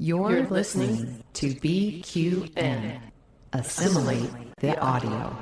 You're listening to BQN. Assimilate the audio.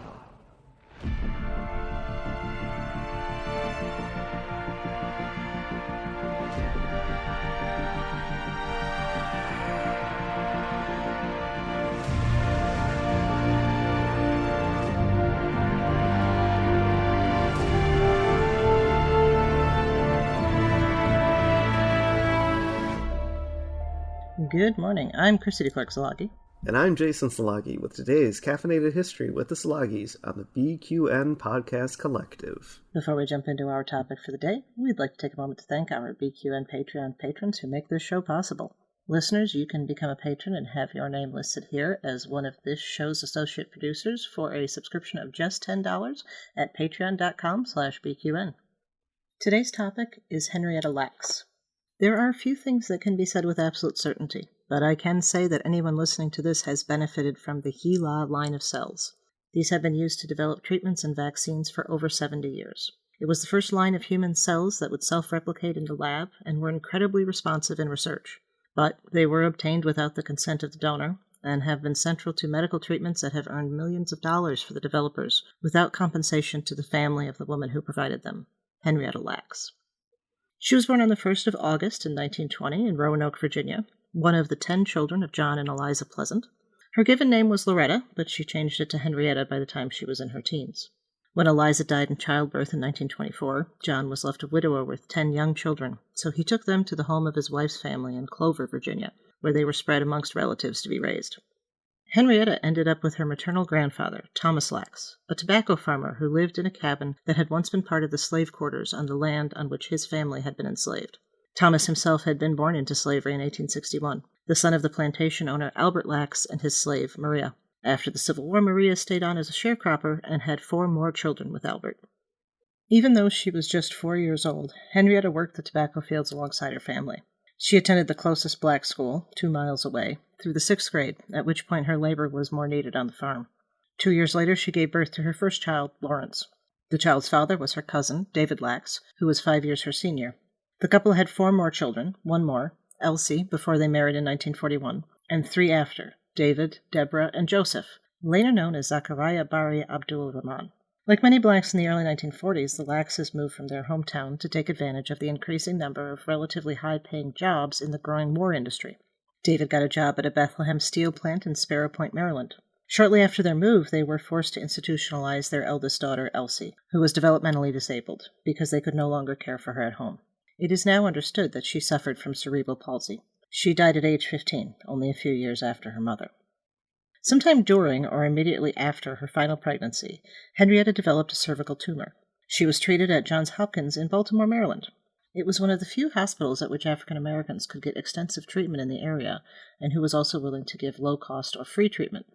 Good morning, I'm Chrissie De Clerck-Szilagyi. And I'm Jason Szilagyi with today's Caffeinated History with the Szilagyis on the BQN Podcast Collective. Before we jump into our topic for the day, we'd like to take a moment to thank our BQN Patreon patrons who make this show possible. Listeners, you can become a patron and have your name listed here as one of this show's associate producers for a subscription of just $10 at patreon.com/BQN. Today's topic is Henrietta Lacks. There are few things that can be said with absolute certainty, but I can say that anyone listening to this has benefited from the HeLa line of cells. These have been used to develop treatments and vaccines for over 70 years. It was the first line of human cells that would self-replicate in the lab and were incredibly responsive in research. But they were obtained without the consent of the donor and have been central to medical treatments that have earned millions of dollars for the developers without compensation to the family of the woman who provided them, Henrietta Lacks. She was born on the 1st of August in 1920 in Roanoke, Virginia, one of the 10 children of John and Eliza Pleasant. Her given name was Loretta, but she changed it to Henrietta by the time she was in her teens. When Eliza died in childbirth in 1924, John was left a widower with 10 young children, so he took them to the home of his wife's family in Clover, Virginia, where they were spread amongst relatives to be raised. Henrietta ended up with her maternal grandfather, Thomas Lacks, a tobacco farmer who lived in a cabin that had once been part of the slave quarters on the land on which his family had been enslaved. Thomas himself had been born into slavery in 1861, the son of the plantation owner Albert Lacks and his slave, Maria. After the Civil War, Maria stayed on as a sharecropper and had 4 more children with Albert. Even though she was just 4 years old, Henrietta worked the tobacco fields alongside her family. She attended the closest black school, 2 miles away, through the 6th grade, at which point her labor was more needed on the farm. 2 years later, she gave birth to her first child, Lawrence. The child's father was her cousin, David Lacks, who was 5 years her senior. The couple had 4 more children, 1 more, Elsie, before they married in 1941, and 3 after, David, Deborah, and Joseph, later known as Zachariah Bari Abdul Rahman. Like many blacks in the early 1940s, the Lackses moved from their hometown to take advantage of the increasing number of relatively high-paying jobs in the growing war industry. David got a job at a Bethlehem steel plant in Sparrow Point, Maryland. Shortly after their move, they were forced to institutionalize their eldest daughter, Elsie, who was developmentally disabled, because they could no longer care for her at home. It is now understood that she suffered from cerebral palsy. She died at age 15, only a few years after her mother. Sometime during or immediately after her final pregnancy, Henrietta developed a cervical tumor. She was treated at Johns Hopkins in Baltimore, Maryland. It was one of the few hospitals at which African Americans could get extensive treatment in the area, and who was also willing to give low-cost or free treatment.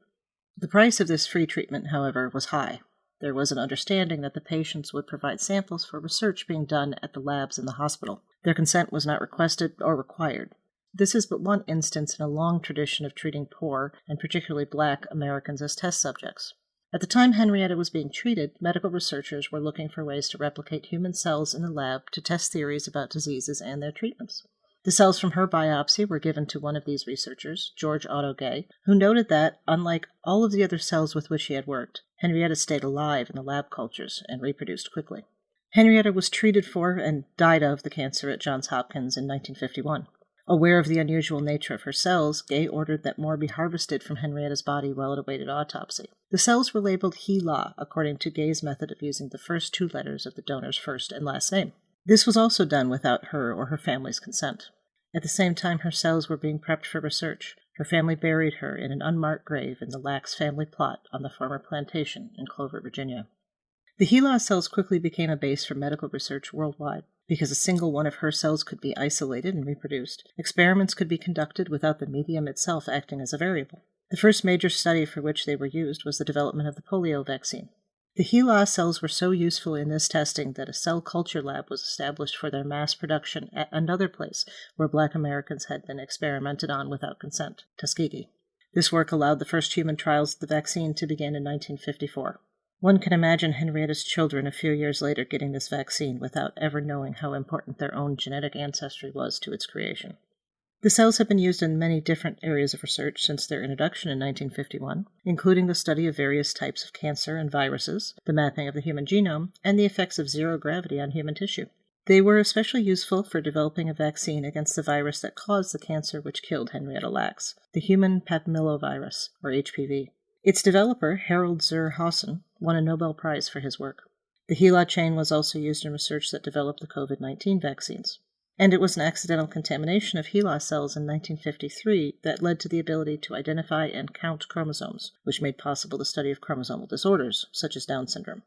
The price of this free treatment, however, was high. There was an understanding that the patients would provide samples for research being done at the labs in the hospital. Their consent was not requested or required. This is but one instance in a long tradition of treating poor, and particularly black, Americans as test subjects. At the time Henrietta was being treated, medical researchers were looking for ways to replicate human cells in the lab to test theories about diseases and their treatments. The cells from her biopsy were given to one of these researchers, George Otto Gay, who noted that, unlike all of the other cells with which he had worked, Henrietta stayed alive in the lab cultures and reproduced quickly. Henrietta was treated for and died of the cancer at Johns Hopkins in 1951. Aware of the unusual nature of her cells, Gay ordered that more be harvested from Henrietta's body while it awaited autopsy. The cells were labeled HeLa, according to Gay's method of using the first 2 letters of the donor's first and last name. This was also done without her or her family's consent. At the same time her cells were being prepped for research, her family buried her in an unmarked grave in the Lacks family plot on the former plantation in Clover, Virginia. The HeLa cells quickly became a base for medical research worldwide. Because a single one of her cells could be isolated and reproduced, experiments could be conducted without the medium itself acting as a variable. The first major study for which they were used was the development of the polio vaccine. The HeLa cells were so useful in this testing that a cell culture lab was established for their mass production at another place where Black Americans had been experimented on without consent, Tuskegee. This work allowed the first human trials of the vaccine to begin in 1954. One can imagine Henrietta's children a few years later getting this vaccine without ever knowing how important their own genetic ancestry was to its creation. The cells have been used in many different areas of research since their introduction in 1951, including the study of various types of cancer and viruses, the mapping of the human genome, and the effects of zero gravity on human tissue. They were especially useful for developing a vaccine against the virus that caused the cancer which killed Henrietta Lacks, the human papillomavirus, or HPV. Its developer, Harold Zur Hausen, won a Nobel Prize for his work. The HeLa chain was also used in research that developed the COVID-19 vaccines. And it was an accidental contamination of HeLa cells in 1953 that led to the ability to identify and count chromosomes, which made possible the study of chromosomal disorders, such as Down syndrome.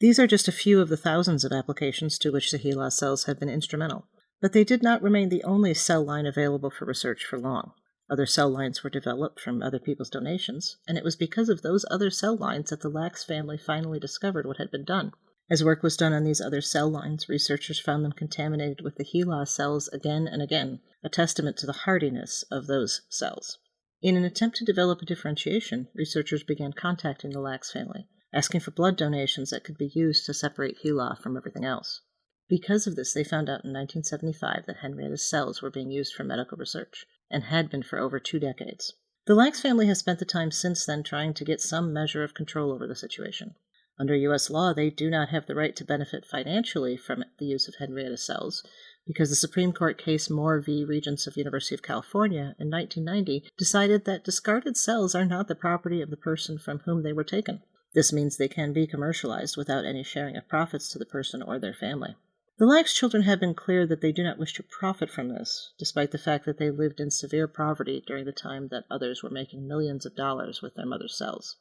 These are just a few of the thousands of applications to which the HeLa cells have been instrumental, but they did not remain the only cell line available for research for long. Other cell lines were developed from other people's donations, and it was because of those other cell lines that the Lacks family finally discovered what had been done. As work was done on these other cell lines, researchers found them contaminated with the HeLa cells again and again, a testament to the hardiness of those cells. In an attempt to develop a differentiation, researchers began contacting the Lacks family, asking for blood donations that could be used to separate HeLa from everything else. Because of this, they found out in 1975 that Henrietta's cells were being used for medical research, and had been for over 2 decades. The Lacks family has spent the time since then trying to get some measure of control over the situation. Under U.S. law, they do not have the right to benefit financially from the use of Henrietta cells, because the Supreme Court case Moore v. Regents of University of California in 1990 decided that discarded cells are not the property of the person from whom they were taken. This means they can be commercialized without any sharing of profits to the person or their family. The Lacks children have been clear that they do not wish to profit from this, despite the fact that they lived in severe poverty during the time that others were making millions of dollars with their mother's cells.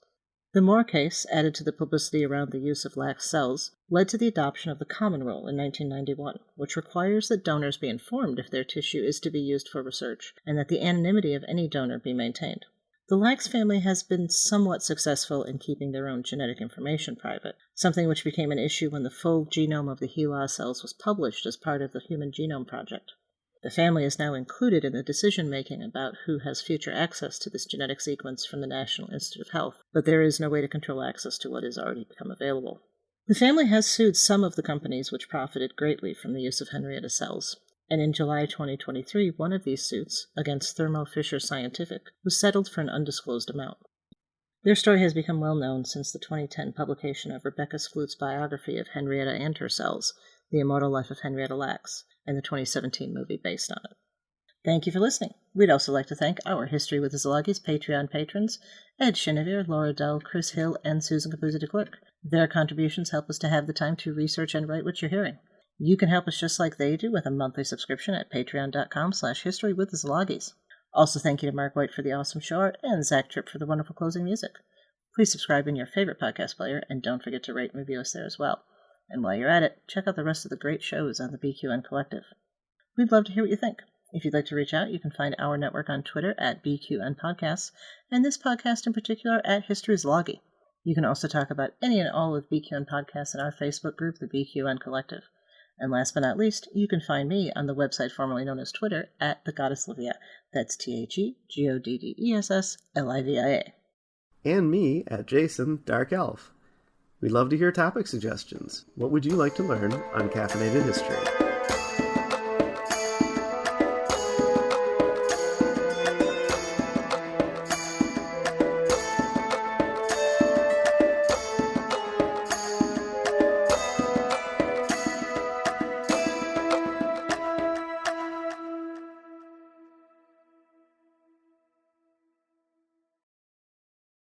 The Moore case, added to the publicity around the use of Lacks cells, led to the adoption of the Common Rule in 1991, which requires that donors be informed if their tissue is to be used for research, and that the anonymity of any donor be maintained. The Lacks family has been somewhat successful in keeping their own genetic information private, something which became an issue when the full genome of the HeLa cells was published as part of the Human Genome Project. The family is now included in the decision-making about who has future access to this genetic sequence from the National Institute of Health, but there is no way to control access to what has already become available. The family has sued some of the companies which profited greatly from the use of Henrietta cells, and in July 2023, one of these suits, against Thermo Fisher Scientific, was settled for an undisclosed amount. Their story has become well known since the 2010 publication of Rebecca Skloot's biography of Henrietta and her cells, The Immortal Life of Henrietta Lacks, and the 2017 movie based on it. Thank you for listening. We'd also like to thank our History with the Szilagys Patreon patrons, Ed Chenevere, Laura Dell, Chris Hill, and Susan Capuzzi-De Clerck. Their contributions help us to have the time to research and write what you're hearing. You can help us just like they do with a monthly subscription at patreon.com/historywiththeszilagys. Also, thank you to Mark White for the awesome show art and Zach Tripp for the wonderful closing music. Please subscribe in your favorite podcast player, and don't forget to rate and review us there as well. And while you're at it, check out the rest of the great shows on the BQN Collective. We'd love to hear what you think. If you'd like to reach out, you can find our network on Twitter at BQN Podcasts, and this podcast in particular at History Szilagyi. You can also talk about any and all of BQN podcasts in our Facebook group, the BQN Collective. And last but not least, you can find me on the website formerly known as Twitter at the Goddess Livia. That's TheGoddessLivia. And me at Jason Dark Elf. We'd love to hear topic suggestions. What would you like to learn on Caffeinated History?